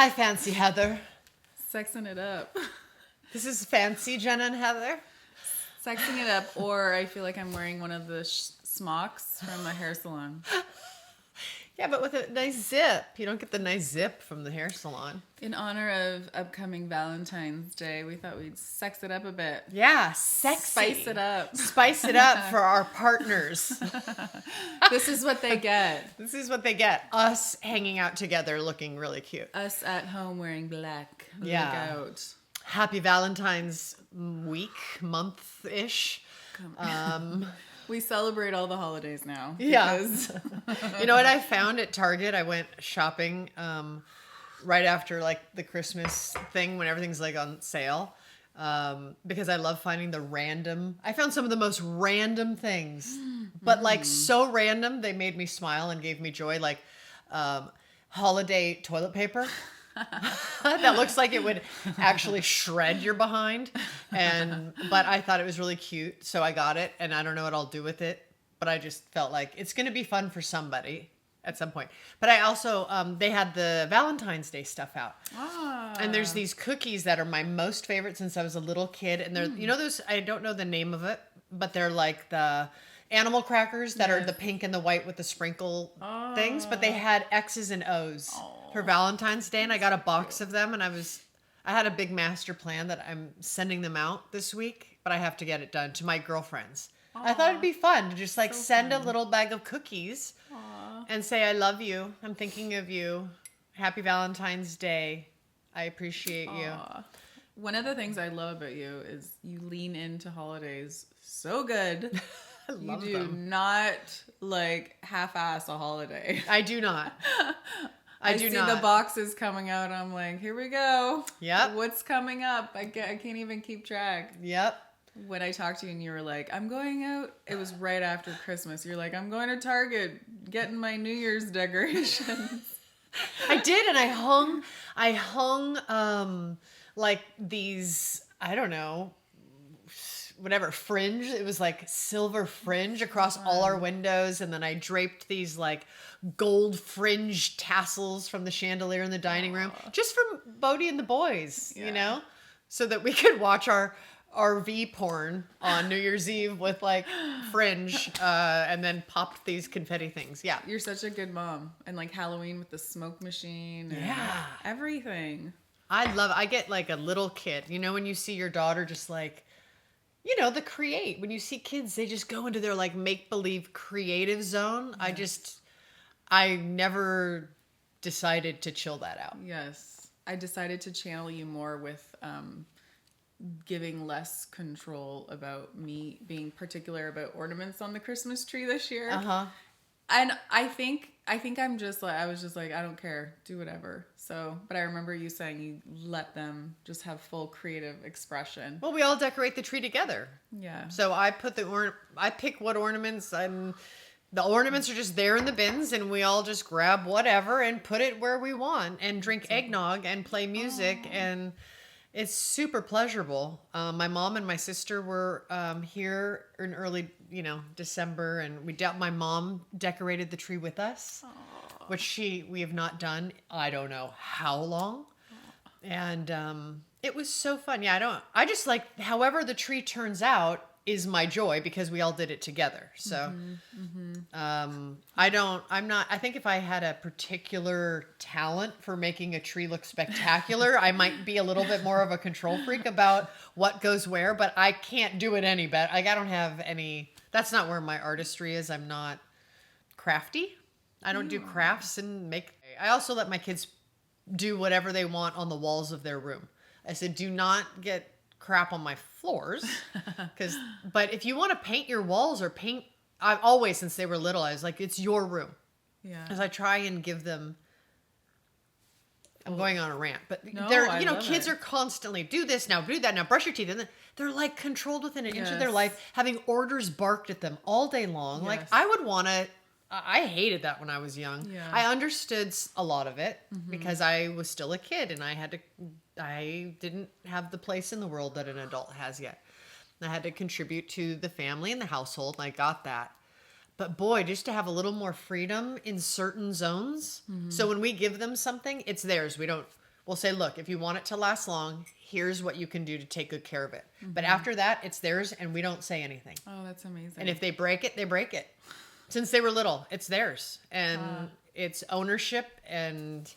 Hi, Fancy Heather. Sexing it up. This is Fancy Jenna and Heather. Sexing it up, or I feel like I'm wearing one of the smocks from a hair salon. Yeah, but with a nice zip. You don't get the nice zip from the hair salon. In honor of upcoming Valentine's Day, we thought we'd sex it up a bit. Yeah, sexy. Spice it up. Spice it up for our partners. This is what they get. This is what they get. Us hanging out together looking really cute. Us at home wearing black. Yeah. Look out. Happy Valentine's week, month-ish. We celebrate all the holidays now. Yeah. Because You know what I found at Target? I went shopping right after like the Christmas thing when everything's like on sale. Because I love finding I found some of the most random things, but like so random, they made me smile and gave me joy. Like holiday toilet paper. That looks like it would actually shred your behind, but I thought it was really cute, so I got it, and I don't know what I'll do with it, but I just felt like it's going to be fun for somebody at some point. But I also they had the Valentine's Day stuff out, and there's these cookies that are my most favorite since I was a little kid, and they're you know those, I don't know the name of it, but they're like the animal crackers that are the pink and the white with the sprinkle things, but they had X's and O's for Valentine's Day, and I got a box of them, and I had a big master plan that I'm sending them out this week, but I have to get it done to my girlfriends. I thought it'd be fun to just like send a little bag of cookies and say, I love you. I'm thinking of you. Happy Valentine's Day. I appreciate you. one of the things I love about you is you lean into holidays so good. I love you do them. not like half-ass a holiday. I do not. I do see not. the boxes coming out. I'm like, here we go. Yep. What's coming up? I can't even keep track. Yep. When I talked to you and you were like, I'm going out. It was right after Christmas. You're like, I'm going to Target, getting my New Year's decorations. I did, and I hung like these, I don't know, whatever, fringe. It was like silver fringe across all our windows, and then I draped these like gold fringe tassels from the chandelier in the dining room, just for Bodie and the boys, you know, so that we could watch our RV porn on New Year's Eve with like fringe, and then popped these confetti things. Yeah. You're such a good mom. And like Halloween with the smoke machine and everything. I get like a little kid, you know, when you see your daughter just like, you know, when you see kids, they just go into their like make-believe creative zone. Yes. I never decided to chill that out. Yes. I decided to channel you more with giving less control about me being particular about ornaments on the Christmas tree this year. And I think I'm just like, I was just like, I don't care, do whatever. So, but I remember you saying you let them just have full creative expression. Well, we all decorate the tree together. Yeah. So I put I pick what ornaments, the ornaments are just there in the bins, and we all just grab whatever and put it where we want and drink eggnog and play music, and it's super pleasurable. My mom and my sister were here in early, December, and my mom decorated the tree with us, which we have not done. I don't know how long, and it was so fun. Yeah, I just like however the tree turns out is my joy because we all did it together. So, I think if I had a particular talent for making a tree look spectacular, I might be a little bit more of a control freak about what goes where, but I can't do it any better. Like, I don't have that's not where my artistry is. I'm not crafty. I don't do crafts I also let my kids do whatever they want on the walls of their room. I said, do not get crap on my floors, but if you want to paint your walls or paint, I've always, since they were little, I was like, it's your room. Yeah. As I try and give them, I'm going on a rant, but kids are constantly do this now, do that now, brush your teeth, and then they're like controlled within an inch of their life, having orders barked at them all day long. Yes. Like I would want to. I hated that when I was young. Yeah. I understood a lot of it because I was still a kid and I didn't have the place in the world that an adult has yet. I had to contribute to the family and the household, and I got that. But boy, just to have a little more freedom in certain zones. So when we give them something, it's theirs. we'll say, look, if you want it to last long, here's what you can do to take good care of it. But after that, it's theirs, and we don't say anything. Oh, that's amazing. And if they break it, they break it. Since they were little, it's theirs, and it's ownership. And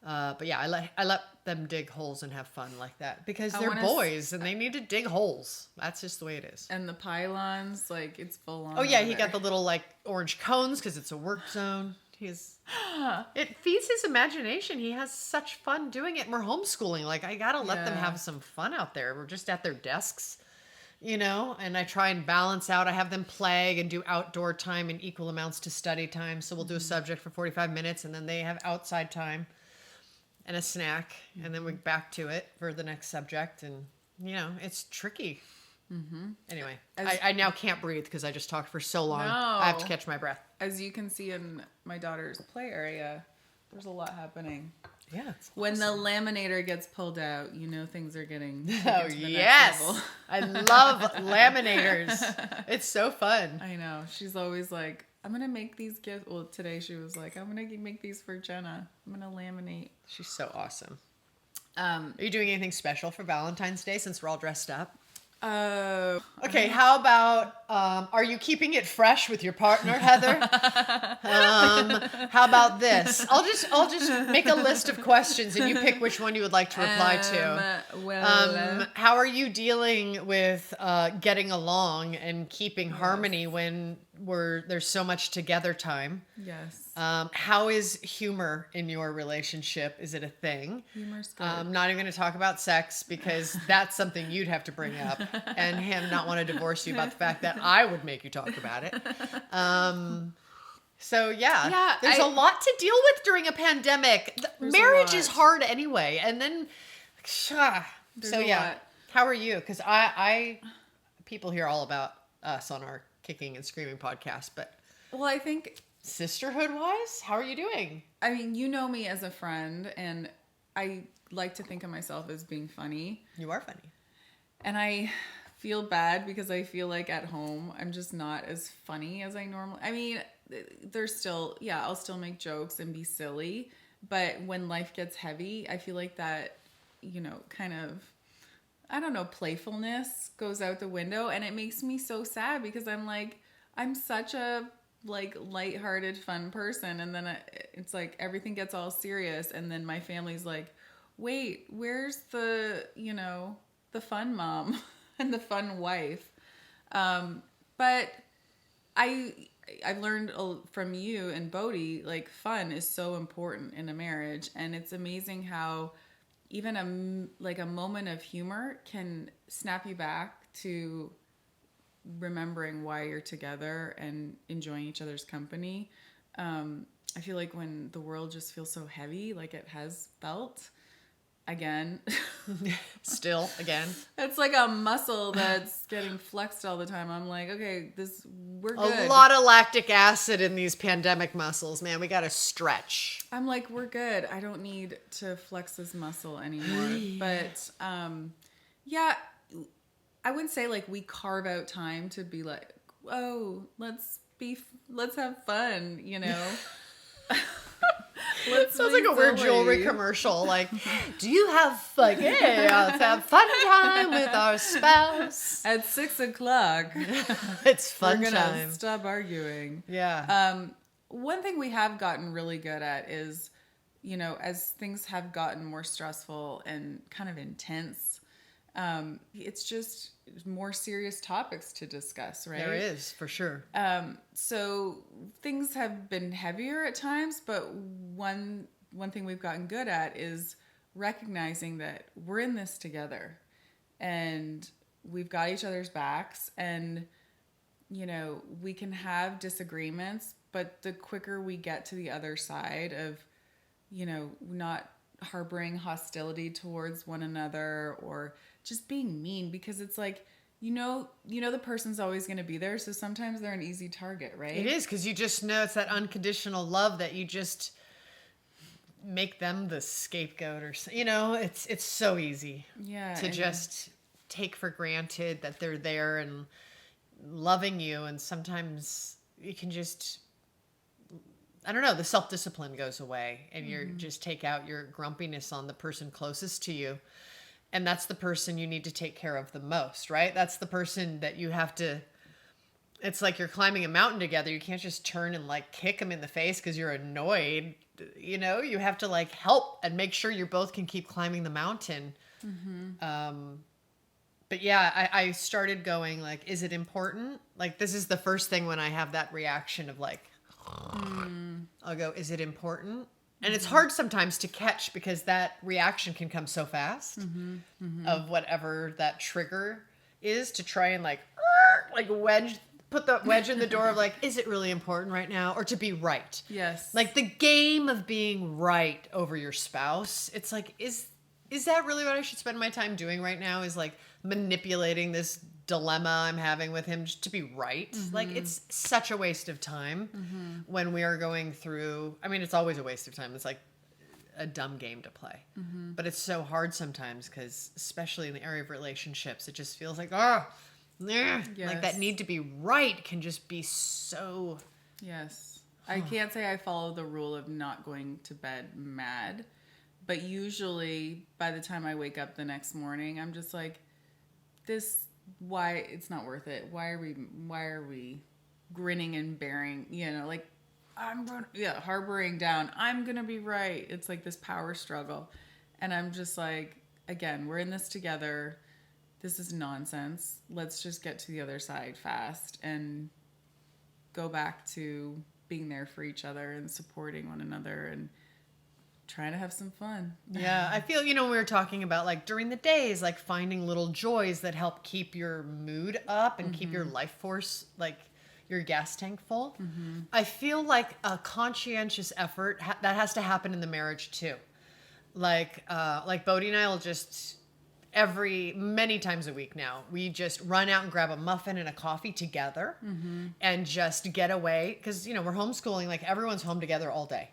but yeah, I let them dig holes and have fun like that, because they're boys and they need to dig holes. That's just the way it is. And the pylons, like, it's full on. Oh yeah, he got the little like orange cones because it's a work zone. It feeds his imagination. He has such fun doing it. And we're homeschooling. Like, I gotta let them have some fun out there. We're just at their desks, you know, and I try and balance out. I have them play and do outdoor time in equal amounts to study time. So we'll do a subject for 45 minutes, and then they have outside time and a snack, and then we're back to it for the next subject. And, you know, it's tricky. Anyway, I now can't breathe because I just talked for so long. No. I have to catch my breath. As you can see in my daughter's play area, there's a lot happening. Yeah. When the laminator gets pulled out, you know things are getting oh yes, I love laminators. It's so fun. I know. She's always like, I'm gonna make these gifts. Well, today she was like, I'm gonna make these for Jenna. I'm gonna laminate. She's so awesome. Are you doing anything special for Valentine's Day since we're all dressed up? Okay, how about are you keeping it fresh with your partner, Heather? How about this? I'll just make a list of questions and you pick which one you would like to reply to. How are you dealing with getting along and keeping harmony when there's so much together time? Yes. How is humor in your relationship? Is it a thing? Humor's good. I'm not even going to talk about sex because that's something you'd have to bring up, and him not want to divorce you about the fact that I would make you talk about it. So there's a lot to deal with during a pandemic. Marriage is hard anyway, and then how are you? Because I people hear all about us on our Kicking and Screaming podcast, but I think sisterhood wise, how are you doing? I mean, you know me as a friend, and I like to think of myself as being funny. You are funny. And I feel bad because I feel like at home I'm just not as funny as I normally. I mean, there's still, I'll still make jokes and be silly, but when life gets heavy, I feel like that, you know, kind of, I don't know, playfulness goes out the window, and it makes me so sad because I'm like, I'm such a like lighthearted, fun person, and then it's like everything gets all serious, and then my family's like, wait, where's the, you know, the fun mom and the fun wife? But I've learned from you and Bodhi, like, fun is so important in a marriage, and it's amazing how even a moment of humor can snap you back to remembering why you're together and enjoying each other's company. I feel like when the world just feels so heavy, like it has felt again, it's like a muscle that's getting flexed all the time. I'm like, okay, we're good. A lot of lactic acid in these pandemic muscles, man. We got to stretch. I'm like, we're good. I don't need to flex this muscle anymore. But I would say like we carve out time to be like, oh, let's have fun, you know. Sounds like a weird jewelry commercial. Like, do you have like, hey, let's have fun time with our spouse at 6:00. It's fun We're time. Gonna stop arguing. Yeah. One thing we have gotten really good at is, you know, as things have gotten more stressful and kind of intense, it's just more serious topics to discuss, right? There is, for sure. So things have been heavier at times, but one thing we've gotten good at is recognizing that we're in this together and we've got each other's backs, and, you know, we can have disagreements, but the quicker we get to the other side of, you know, not harboring hostility towards one another or just being mean, because it's like, you know the person's always going to be there, so sometimes they're an easy target, right? It is, because you just know it's that unconditional love that you just make them the scapegoat, or, you know, it's so easy to just take for granted that they're there and loving you, and sometimes you can just, I don't know, the self-discipline goes away, and you just take out your grumpiness on the person closest to you. And that's the person you need to take care of the most, right? That's the person that you have to, it's like you're climbing a mountain together. You can't just turn and like kick them in the face because you're annoyed. You know, you have to like help and make sure you both can keep climbing the mountain. But yeah, I started going like, is it important? Like, this is the first thing when I have that reaction of like, I'll go, is it important? And it's hard sometimes to catch because that reaction can come so fast of whatever that trigger is, to try and like put the wedge in the door of like, is it really important right now? Or to be right. Yes. Like the game of being right over your spouse. It's like, is that really what I should spend my time doing right now? Is like manipulating this dilemma I'm having with him just to be right. Like, it's such a waste of time when we are going through, I mean, it's always a waste of time. It's like a dumb game to play, but it's so hard sometimes because especially in the area of relationships, it just feels like, like that need to be right can just be so. Yes. I can't say I follow the rule of not going to bed mad, but usually by the time I wake up the next morning, I'm just like, why it's not worth it. Why are we grinning and bearing, like harboring down. I'm going to be right. It's like this power struggle. And I'm just like, again, we're in this together. This is nonsense. Let's just get to the other side fast and go back to being there for each other and supporting one another and trying to have some fun. Yeah, I feel, when we were talking about like during the days, like finding little joys that help keep your mood up and keep your life force, like your gas tank full. I feel like a conscientious effort that has to happen in the marriage too. Like Bodhi and I will just many times a week now, we just run out and grab a muffin and a coffee together and just get away. Because, we're homeschooling, like everyone's home together all day.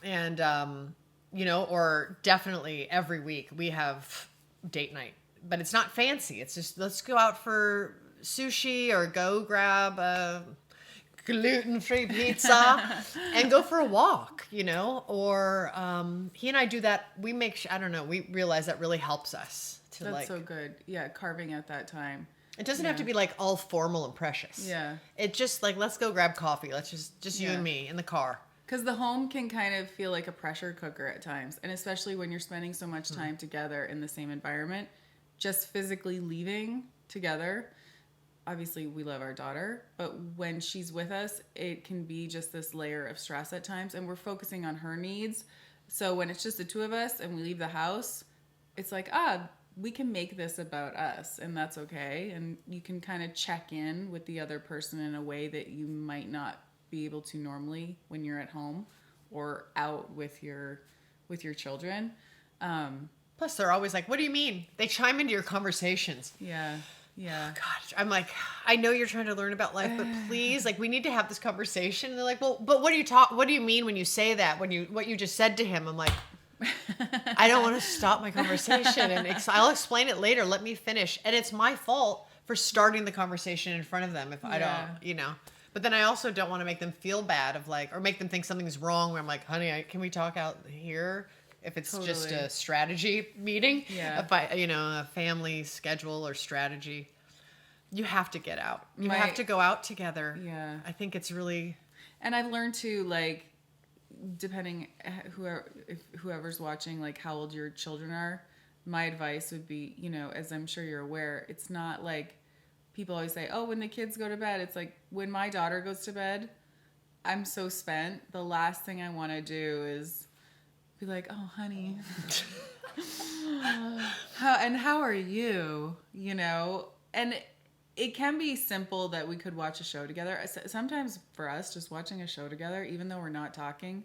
And, or definitely every week we have date night, but it's not fancy. It's just, let's go out for sushi or go grab a gluten-free pizza and go for a walk, or he and I do that. We we realize that really helps us. That's so good. Yeah, carving out that time. It doesn't have to be like all formal and precious. Yeah. It just like, let's go grab coffee. Let's just you and me in the car. Because the home can kind of feel like a pressure cooker at times. And especially when you're spending so much time together in the same environment, just physically leaving together. Obviously, we love our daughter, but when she's with us, it can be just this layer of stress at times. And we're focusing on her needs. So when it's just the two of us and we leave the house, it's like, we can make this about us, and that's okay. And you can kind of check in with the other person in a way that you might not be able to normally when you're at home or out with your children. Plus, they're always like, what do you mean? They chime into your conversations. Yeah. Yeah. Gosh, I'm like, I know you're trying to learn about life, but please, like, we need to have this conversation. And they're like, well, but what do you mean when you say that? What you just said to him? I'm like, I don't want to stop my conversation, and I'll explain it later. Let me finish. And it's my fault for starting the conversation in front of them if I don't, But then I also don't want to make them feel bad or make them think something's wrong where I'm like, honey, can we talk out here? If it's just a strategy meeting, a family schedule or strategy, you have to get out. You have to go out together. Yeah. I think it's really... And I've learned to, like, depending whoever's watching, like how old your children are, my advice would be, as I'm sure you're aware, it's not like people always say, oh, when the kids go to bed. It's like when my daughter goes to bed, I'm so spent. The last thing I want to do is be like, oh, honey, how are you? And it can be simple that we could watch a show together. Sometimes for us, just watching a show together, even though we're not talking,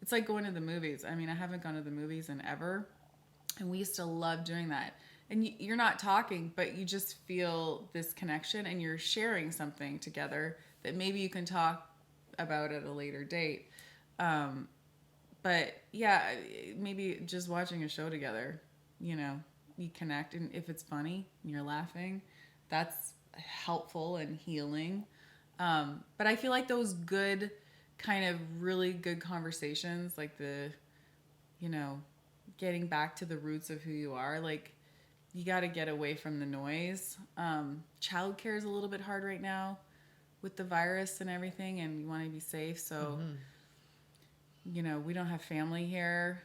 it's like going to the movies. I mean, I haven't gone to the movies in ever, and we used to love doing that. And you're not talking, but you just feel this connection, and you're sharing something together that maybe you can talk about at a later date. But yeah, maybe just watching a show together, you connect, and if it's funny and you're laughing, that's helpful and healing. But I feel like those good kind of really good conversations, like the, getting back to the roots of who you are. Like, you got to get away from the noise. Childcare is a little bit hard right now with the virus and everything, and you want to be safe. So, we don't have family here.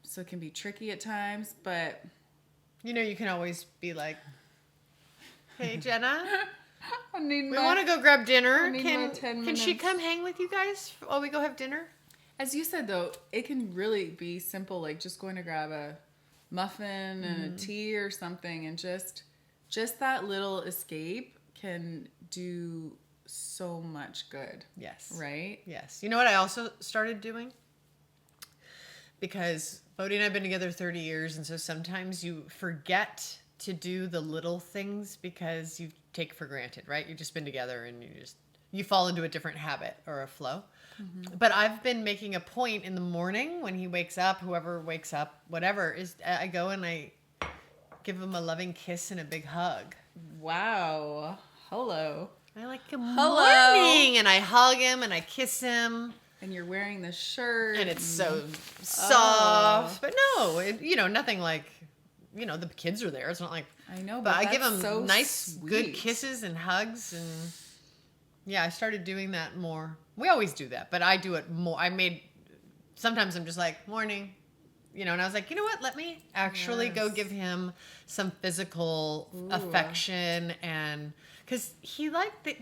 So it can be tricky at times, but... You can always be like, hey, Jenna, we we want to go grab dinner. Can Can she come hang with you guys while we go have dinner? As you said, though, it can really be simple, like just going to grab a muffin and a tea or something, and just that little escape can do so much good. Yes. Right? Yes. You know what I also started doing? Because Bodhi and I have been together 30 years, and so sometimes you forget to do the little things because you take for granted, right? You've just been together and you fall into a different habit or a flow. But I've been making a point in the morning when he wakes up, whoever wakes up, whatever, is I go and I give him a loving kiss and a big hug. Wow. Hello. I like, good morning, and I hug him and I kiss him. And you're wearing the shirt. And it's so soft. But no, nothing like, the kids are there. It's not like... I know, but I give them so nice, sweet. good kisses and hugs. And yeah, I started doing that more. We always do that, but I do it more. Sometimes I'm just like, morning. And I was like, you know what? Let me actually go give him some physical affection. And because he liked it.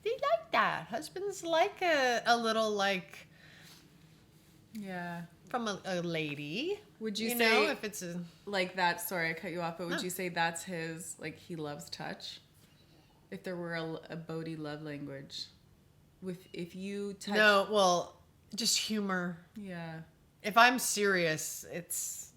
They like that. Husbands like a little, like... Yeah. From a lady. Would you say... if it's like that... Sorry, I cut you off, but would you say that's his... Like, he loves touch? If there were a Bodhi love language. If you touch... No, well, just humor. Yeah. If I'm serious, it's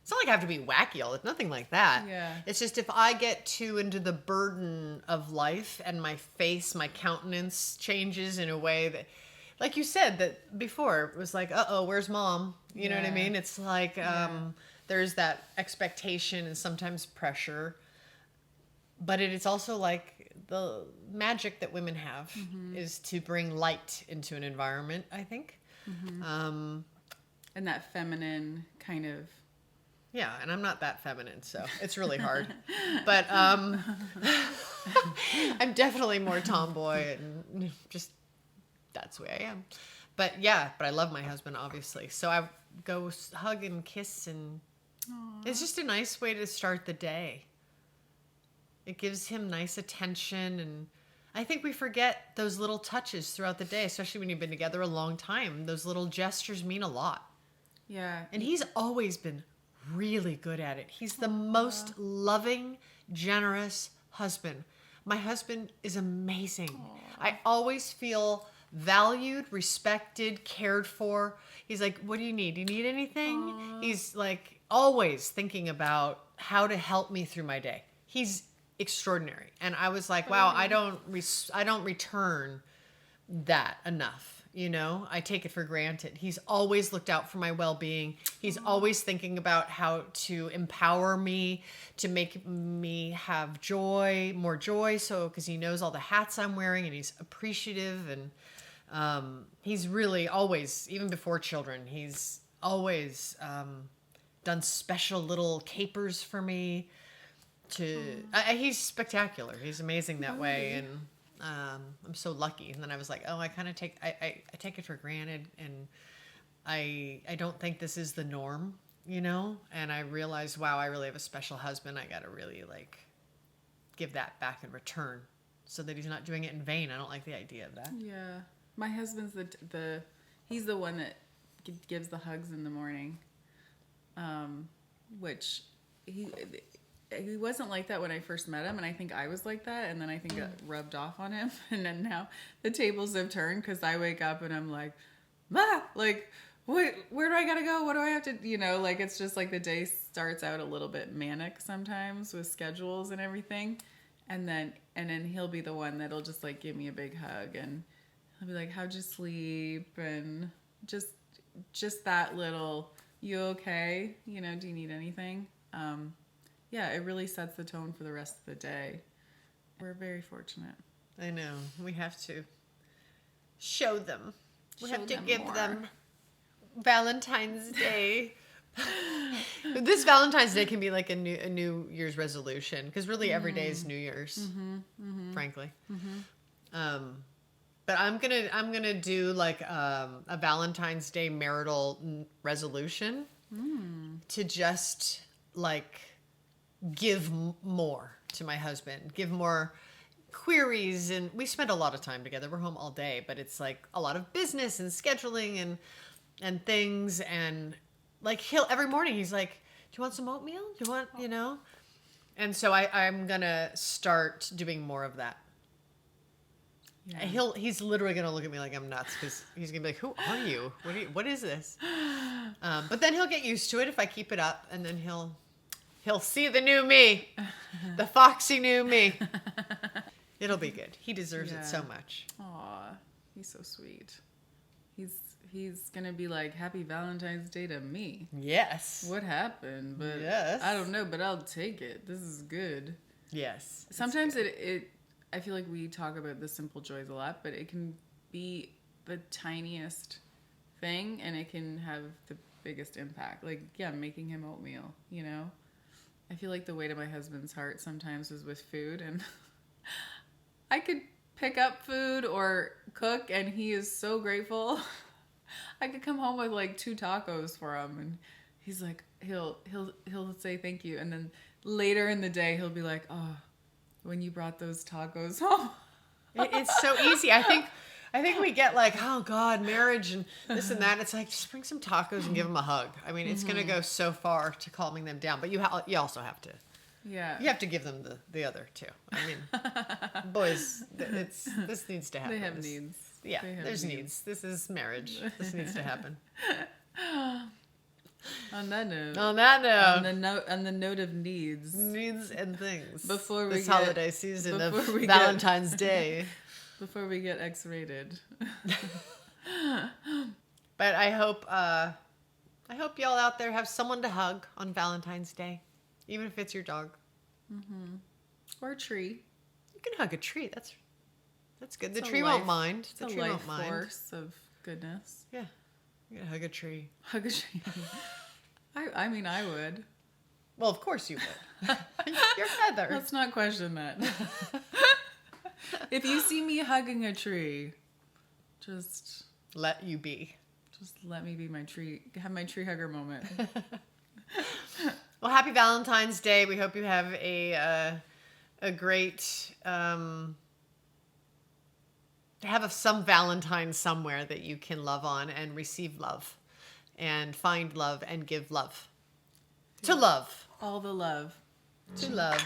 not like I have to be wacky all the time. Nothing like that. Yeah. It's just if I get too into the burden of life and my face, my countenance changes in a way that, like you said that before, it was like, where's mom? You know what I mean? It's like there's that expectation and sometimes pressure. But it's also like the magic that women have is to bring light into an environment, I think. And that feminine kind of... Yeah, and I'm not that feminine, so it's really hard. But I'm definitely more tomboy, and just that's the way I am. But I love my husband, obviously. So I go hug and kiss, and it's just a nice way to start the day. It gives him nice attention, and I think we forget those little touches throughout the day, especially when you've been together a long time. Those little gestures mean a lot. Yeah. And he's always been really good at it. He's the most loving, generous husband. My husband is amazing. I always feel valued, respected, cared for. He's like, what do you need? Do you need anything? He's like always thinking about how to help me through my day. He's extraordinary. And I was like, wow, I don't return that enough. I take it for granted. He's always looked out for my well-being. He's always thinking about how to empower me, to make me have more joy. So, because he knows all the hats I'm wearing, and he's appreciative, and he's really always, even before children, he's always done special little capers for me. He's spectacular. He's amazing that way, and I'm so lucky. And then I was like, I kind of take it for granted, and I don't think this is the norm, and I realized, wow, I really have a special husband. I got to really give that back in return so that he's not doing it in vain. I don't like the idea of that. Yeah. My husband's he's the one that gives the hugs in the morning. Which he wasn't like that when I first met him, and I think I was like that, and then I think it rubbed off on him, and then now the tables have turned, because I wake up and I'm like, wait, where do I gotta go? What do I have to, it's just like the day starts out a little bit manic sometimes with schedules and everything, and then he'll be the one that'll just give me a big hug, and he'll be like, how'd you sleep? And just that little, you okay? Do you need anything? Yeah, it really sets the tone for the rest of the day. We're very fortunate. I know. We have to. show them. We have Show to them give more. them Valentine's Day. This Valentine's Day can be like a New Year's resolution, because really every day is New Year's, frankly. But I'm gonna do like a Valentine's Day marital resolution to just like give more to my husband, give more queries, and we spend a lot of time together. We're home all day, but it's like a lot of business and scheduling and things, and like every morning he's like, "Do you want some oatmeal? Do you want, you know?" And so I'm gonna start doing more of that. Yeah. He's literally gonna look at me like I'm nuts, because he's gonna be like, "Who are you? What is this?" But then he'll get used to it if I keep it up, and then he'll see the new me, the foxy new me. It'll be good. He deserves it so much. Aw, he's so sweet. He's gonna be like, "Happy Valentine's Day" to me. Yes. What happened? But yes. I don't know, but I'll take it. This is good. Yes. Sometimes I feel like we talk about the simple joys a lot, but it can be the tiniest thing and it can have the biggest impact. Like, yeah, making him oatmeal, you know? I feel like the way to my husband's heart sometimes is with food, and I could pick up food or cook and he is so grateful. I could come home with like 2 tacos for him, and he's like, he'll say thank you, and then later in the day he'll be like, "Oh, when you brought those tacos home." It's so easy. I think we get like, "Oh God, marriage and this and that." It's like, just bring some tacos and give them a hug. I mean, it's gonna go so far to calming them down, but you also have to. Yeah. You have to give them the other too. I mean, boys, this needs to happen. They have needs. Yeah, there's needs. This is marriage. This needs to happen. On that note. On the note of needs and things. Before we this holiday season of Valentine's Day. Before we get X-rated. But I hope y'all out there have someone to hug on Valentine's Day, even if it's your dog. Or a tree. You can hug a tree. That's good. The It's tree won't mind. The It's tree a won't life mind. force of goodness. Yeah, you can hug a tree. Hug a tree. I mean, I would. Well, of course you would. You're Heather. Let's not question that. If you see me hugging a tree, just let you be. Just let me be my tree. Have my tree hugger moment. Well, happy Valentine's Day. We hope you have a great have some Valentine somewhere that you can love on and receive love and find love and give love. To love. All the love. To love.